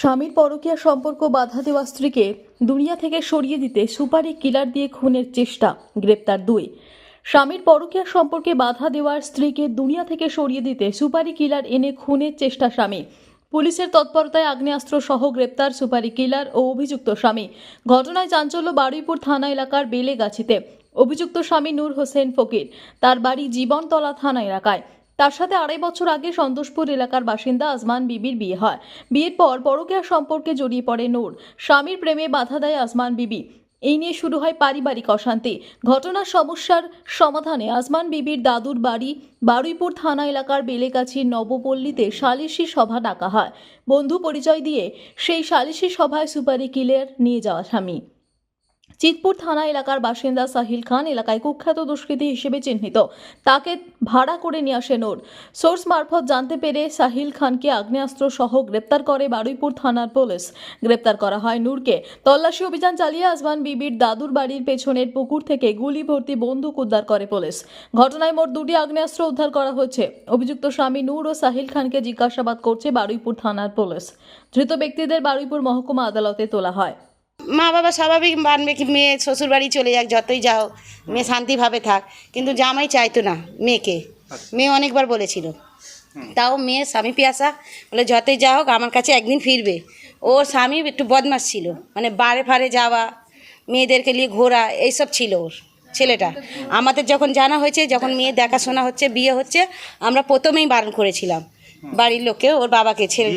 স্বামীর পরকীয়া সম্পর্ক বাধা দেওয়া স্ত্রীকে দুনিয়া থেকে সরিয়ে দিতে সুপারি কিলার দিয়ে খুনের চেষ্টা, গ্রেপ্তার 2। স্বামীর পরকীয়া সম্পর্কে বাধা দেওয়ার স্ত্রীকে দুনিয়া থেকে সরিয়ে দিতে সুপারি কিলার এনে খুনের চেষ্টা স্বামী। পুলিশের তৎপরতায় আগ্নেয়াস্ত্র সহ গ্রেপ্তার সুপারি কিলার ও অভিযুক্ত স্বামী। ঘটনায় চাঞ্চল্য বারুইপুর থানা এলাকার বেলেগাছিতে। অভিযুক্ত স্বামী নূর হোসেন ফকির, তার বাড়ি জীবনতলা থানা এলাকায়। তার সাথে 2.5 বছর আগে সন্তোষপুর এলাকার বাসিন্দা আজমান বিবির বিয়ে হয়। বিয়ের পর পরকীয়া সম্পর্কে জড়িয়ে পড়ে নূর। স্বামীর প্রেমে বাধা দেয় আজমান বিবি। এই নিয়ে শুরু হয় পারিবারিক অশান্তি। ঘটনার সমস্যার সমাধানে আজমান বিবির দাদুর বাড়ি বারুইপুর থানা এলাকার বেলেগাছির নবপল্লীতে সালিশি সভা ডাকা হয়। বন্ধু পরিচয় দিয়ে সেই সালিশি সভায় সুপারি কিলার নিয়ে যাওয়া স্বামী। চিতপুর থানা এলাকার বাসিন্দা সাহিল খান এলাকায় কুখ্যাত দুষ্কৃতী হিসেবে চিহ্নিত। তাকে ভাড়া করে নিয়ে আসে নূর। সোর্স মারফত জানতে পেরে সাহিল খানকে আগ্নেয়াস্ত্র সহ গ্রেপ্তার করে বারুইপুর থানার পুলিশ। গ্রেপ্তার করা হয় নূরকে। তল্লাশি অভিযান চালিয়ে আজমান বিবির দাদুর বাড়ির পেছনের পুকুর থেকে গুলি ভর্তি বন্দুক উদ্ধার করে পুলিশ। ঘটনায় মোট 2টি আগ্নেয়াস্ত্র উদ্ধার করা হয়েছে। অভিযুক্ত স্বামী নূর ও সাহিল খানকে জিজ্ঞাসাবাদ করছে বারুইপুর থানার পুলিশ। ধৃত ব্যক্তিদের বারুইপুর মহকুমা আদালতে তোলা হয়। মা বাবা স্বাভাবিক মানবে কি মেয়ে শ্বশুর বাড়ি চলে যাক, যতই যাও মেয়ে শান্তিভাবে থাক, কিন্তু জামাই চাইতো না মেয়েকে। মেয়ে অনেকবার বলেছিল, তাও মেয়ে স্বামী পিয়াসা বলে যতই যা হোক আমার কাছে একদিন ফিরবে। ওর স্বামী একটু বদমাশ ছিল, মানে বারে ফারে যাওয়া, মেয়েদেরকে নিয়ে ঘোরা, এইসব ছিল ওর ছেলেটা। আমাদের যখন জানা হয়েছে, যখন মেয়ে দেখাশোনা হচ্ছে, বিয়ে হচ্ছে, আমরা প্রথমেই বারণ করেছিলাম বাড়ির লোককে, ওর বাবাকে। ছেলে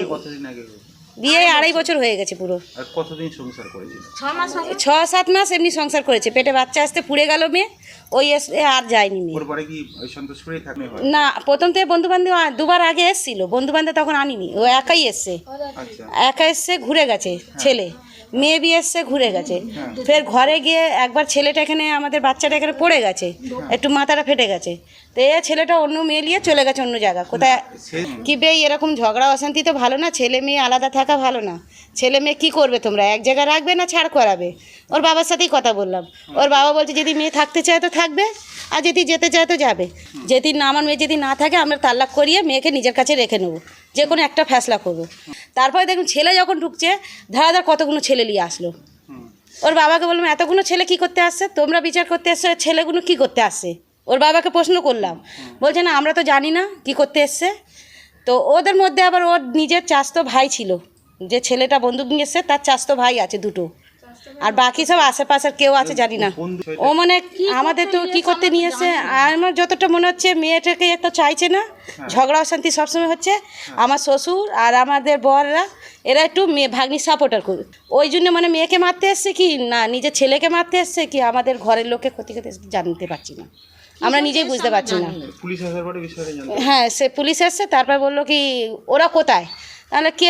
বিয়ে 2.5 বছর হয়ে গেছে পুরো। আর কতদিন সংসার করেছিল? 6-7 মাস এমনি সংসার করেছে। পেটে বাচ্চা আসতে পুড়ে গেল মেয়ে, ওই এসে আর যায়নি মেয়ে। পরে কি ওই সন্তোষপুরেই থাকলে হয়? না, প্রথম থেকে বন্ধুবান্ধব 2বার আগে এসেছিল, বন্ধুবান্ধব তখন আনিনি, ও একাই এসছে। আচ্ছা, একা এসছে, ঘুরে গেছে ছেলে। মেয়ে বিয়ে এসছে, ঘুরে গেছে। ফের ঘরে গিয়ে একবার ছেলেটা এখানে, আমাদের বাচ্চাটা এখানে পড়ে গেছে, একটু মাথাটা ফেটে গেছে। তো এ ছেলেটা অন্য মেয়ে নিয়ে চলে গেছে অন্য জায়গা কোথায়। কি বে এরকম ঝগড়া অশান্তি তো ভালো না, ছেলে মেয়ে আলাদা থাকা ভালো না। ছেলে মেয়ে কী করবে তোমরা, এক জায়গায় রাখবে না ছাড় করাবে? ওর বাবার সাথেই কথা বললাম। ওর বাবা বলছে যদি মেয়ে থাকতে চায় তো থাকবে, আর যদি যেতে চায় তো যাবে। যেদিন না, আমার মেয়ে যদি না থাকে আমরা তালাক করিয়ে মেয়েকে নিজের কাছে রেখে নেবো, যে কোনো একটা ফ্যাসলা করবো। তারপরে দেখুন ছেলে যখন ঢুকছে, ধারাধার কতগুলো ছেলে নিয়ে আসলো। ওর বাবাকে বললাম এতগুলো ছেলে কি করতে আসছে, তোমরা বিচার করতে এসছো, ছেলেগুলো কি করতে আসছে? ওর বাবাকে প্রশ্ন করলাম, বলছে না আমরা তো জানি না কি করতে এসছে। তো ওদের মধ্যে আবার ওর নিজের চাচাতো ভাই ছিল, যে ছেলেটা বন্দুক নিয়ে এসছে তার চাচাতো ভাই আছে 2টো, আর বাকি সব আশেপাশের কেউ আছে জানি না। ও মানে আমাদের তো কি করতে নিয়ে এসছে, আমার যতটা মনে হচ্ছে মেয়েটাকে তো চাইছে না, ঝগড়া অশান্তি সবসময় হচ্ছে। আমার শ্বশুর আর আমাদের বররা এরা একটু মেয়ে ভাগ্নি সাপোর্টার করে, ওই জন্য মানে মেয়েকে মারতে এসছে কি না নিজের ছেলেকে মারতে এসছে কি আমাদের ঘরের লোককে ক্ষতি করতে জানতে পারছি না, আমরা নিজেই বুঝতে পারছি না। পুলিশ আসার পরে বিষয়টা জানতে? হ্যাঁ, সে পুলিশ এসছে, তারপর বললো কি ওরা কোথায়, তাহলে কে,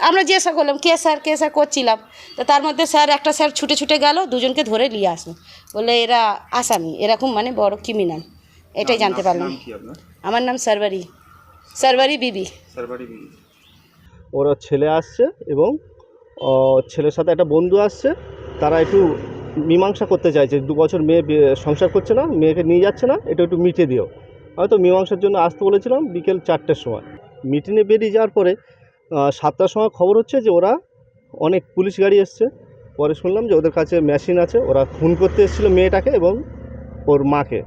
আমরা জিজ্ঞাসা করলাম কে স্যার করছিলাম। তো তার মধ্যে একটা স্যার ছুটে গেল, দুজনকে ধরে নিয়ে আসলো, বলে এরা আসামি, এরকম মানে বড় ক্রিমিনাল, এটাই জানতে পারলাম। আমার নাম সরবারি বিবি। ওর ছেলে আসছে এবং ছেলের সাথে একটা বন্ধু আসছে, তারা একটু মীমাংসা করতে চাইছে। 2 বছর মেয়ে সংসার করছে না, মেয়েকে নিয়ে যাচ্ছে না, এটা একটু মিটিয়ে দিও। হয়তো মীমাংসার জন্য আসতে বলেছিলাম বিকেল 4টের সময়। মিটিংয়ে বেরিয়ে যাওয়ার পরে 7টার সময় খবর হচ্ছে যে ওরা অনেক পুলিশ গাড়ি এসছে। পরে শুনলাম যে ওদের কাছে মেশিন আছে, ওরা খুন করতে এসেছিলো মেয়েটাকে এবং ওর মাকে,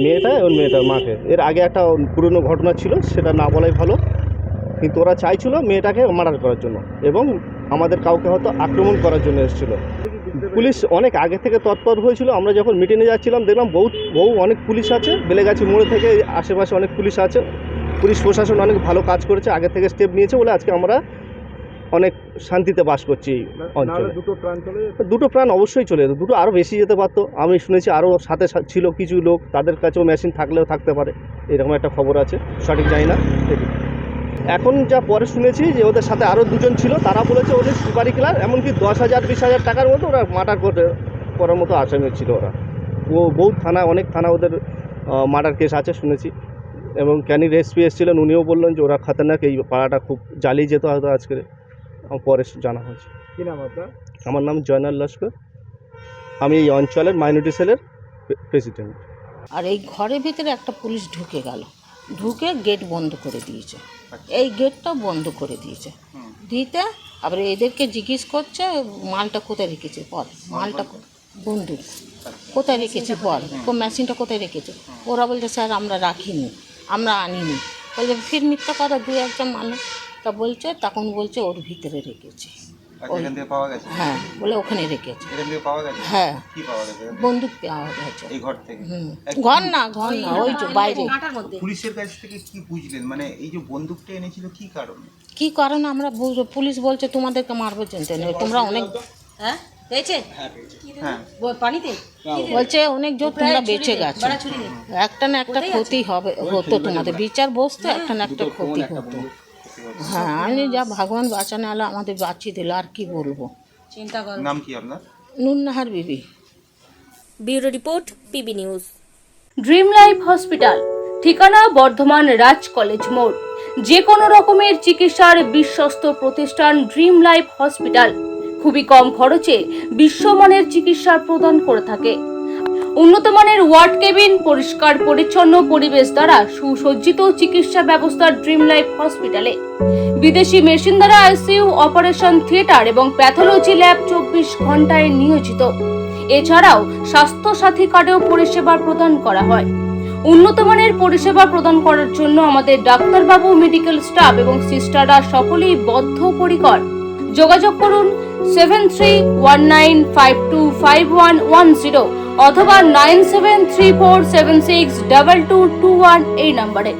মেয়েটা এবং মেয়েটার মাকে। এর আগে একটা পুরনো ঘটনা ছিল, সেটা না বলাই ভালো, কিন্তু ওরা চাইছিল মেয়েটাকে মার্ডার করার জন্য এবং আমাদের কাউকে হয়তো আক্রমণ করার জন্য এসেছিল। পুলিশ অনেক আগে থেকে তৎপর হয়েছিল। আমরা যখন মিটিংয়ে যাচ্ছিলাম দেখলাম বহু অনেক পুলিশ আছে, বেলেগাছি মোড়ে থেকে আশেপাশে অনেক পুলিশ আছে। পুলিশ প্রশাসন অনেক ভালো কাজ করেছে, আগে থেকে স্টেপ নিয়েছে বলে আজকে আমরা অনেক শান্তিতে বাস করছি এই অঞ্চলে। 2টো প্রাণ অবশ্যই চলে যেত, 2টো আরও বেশি যেতে পারতো। আমি শুনেছি আরও সাথে ছিল কিছু লোক, তাদের কাছেও মেশিন থাকলেও থাকতে পারে, এরকম একটা খবর আছে, সঠিক জানি না। এখন যা পরে শুনেছি যে ওদের সাথে আরও 2জন ছিল, তারা বলেছে ওদের সুপারি কিলার, এমনকি 10,000-20,000 টাকার মতো ওরা মার্ডার করার মতো আসামি ছিল ওরা। বহু থানা, অনেক থানা ওদের মার্ডার কেস আছে শুনেছি। এবং ক্যানিং এসপি এসেছিলেন, উনিও বললেন যে ওরা খতরনাক, এই পাড়াটা খুব জ্বালিয়ে যেত হয়তো আজকে। পরে জানা হয়েছে। কী নাম আপনার? আমার নাম জয়নাল লস্কর, আমি এই অঞ্চলের মাইনরিটি সেলের প্রেসিডেন্ট। আর এই ঘরের ভিতরে একটা পুলিশ ঢুকে গেল, ঢুকে গেট বন্ধ করে দিয়েছে, এই গেটটা বন্ধ করে দিয়েছে দিতে আবার এদেরকে জিজ্ঞেস করছে মালটা কোথায় রেখেছে বল, মালটা বন্দুক কোথায় রেখেছে বল, মেশিনটা কোথায় রেখেছে। ওরা বলছে স্যার আমরা রাখিনি, আমরা আনিনি। বলছে ফির মিথ্যা কথা, 2-1জন মানুষ তা বলছে, তখন বলছে ওর ভিতরে রেখেছে। আচ্ছা, এখান থেকে পাওয়া গেছে? হ্যাঁ বলে ওখানে রেখেছে। এখান থেকে পাওয়া গেছে? হ্যাঁ কি পাওয়া গেছে? বন্দুক পাওয়া গেছে। এই ঘর থেকে? ঘর না ওই যে বাইরে। পুলিশের কাছ থেকে কি বুঝলেন, মানে এই যে বন্দুকটা এনেছিল কি কারণে? কি কারণে আমরা পুলিশ বলছে তোমাদেরকে মারবে চিনতে নেই, তোমরা অনেক হ্যাঁ পেয়েছে হ্যাঁ, পানিতে বলছে অনেক জোর তোমরা বেঁচে গেছো, একটা না একটা ক্ষতি হবে হতো তোমাদের, বিচার বসতো, একটা না একটা ক্ষতি হতো। হ্যাঁ আমি যা ভগবান বাঁচানো আলো আমাদের বাঁচিয়ে দিল, আর কি বলবো। চিন্তা করো। নাম কি আপনার? নুননাহার বিবি। Bureau report, PB news. Dream life hospital, ঠিকানা বর্ধমান রাজ কলেজ মোড়। যে কোনো রকমের চিকিৎসার বিশ্বস্ত প্রতিষ্ঠান ড্রিম লাইফ হসপিটাল খুবই কম খরচে বিশ্বমানের চিকিৎসা প্রদান করে থাকে। উন্নত মানের ওয়ার্ড কেবিন, পরিষ্কার পরিচ্ছন্ন পরিবেশ দ্বারা সুসজ্জিত চিকিৎসা ব্যবস্থা ড্রিম লাইফ হসপিটালে। বিদেশি মেশিন দ্বারা আইসিইউ, অপারেশন থিয়েটার এবং প্যাথোলজি ল্যাব 24 ঘন্টায় নিয়োজিত। এছাড়াও স্বাস্থ্য সাথী কার্ডেও পরিষেবা প্রদান করা হয়। উন্নত মানের পরিষেবা প্রদান করার জন্য আমাদের ডাক্তারবাবু, মেডিকেল স্টাফ এবং সিস্টাররা সকলেই বদ্ধপরিকর। যোগাযোগ করুন 7319525110 অথবা 9734762221 এই নম্বরে।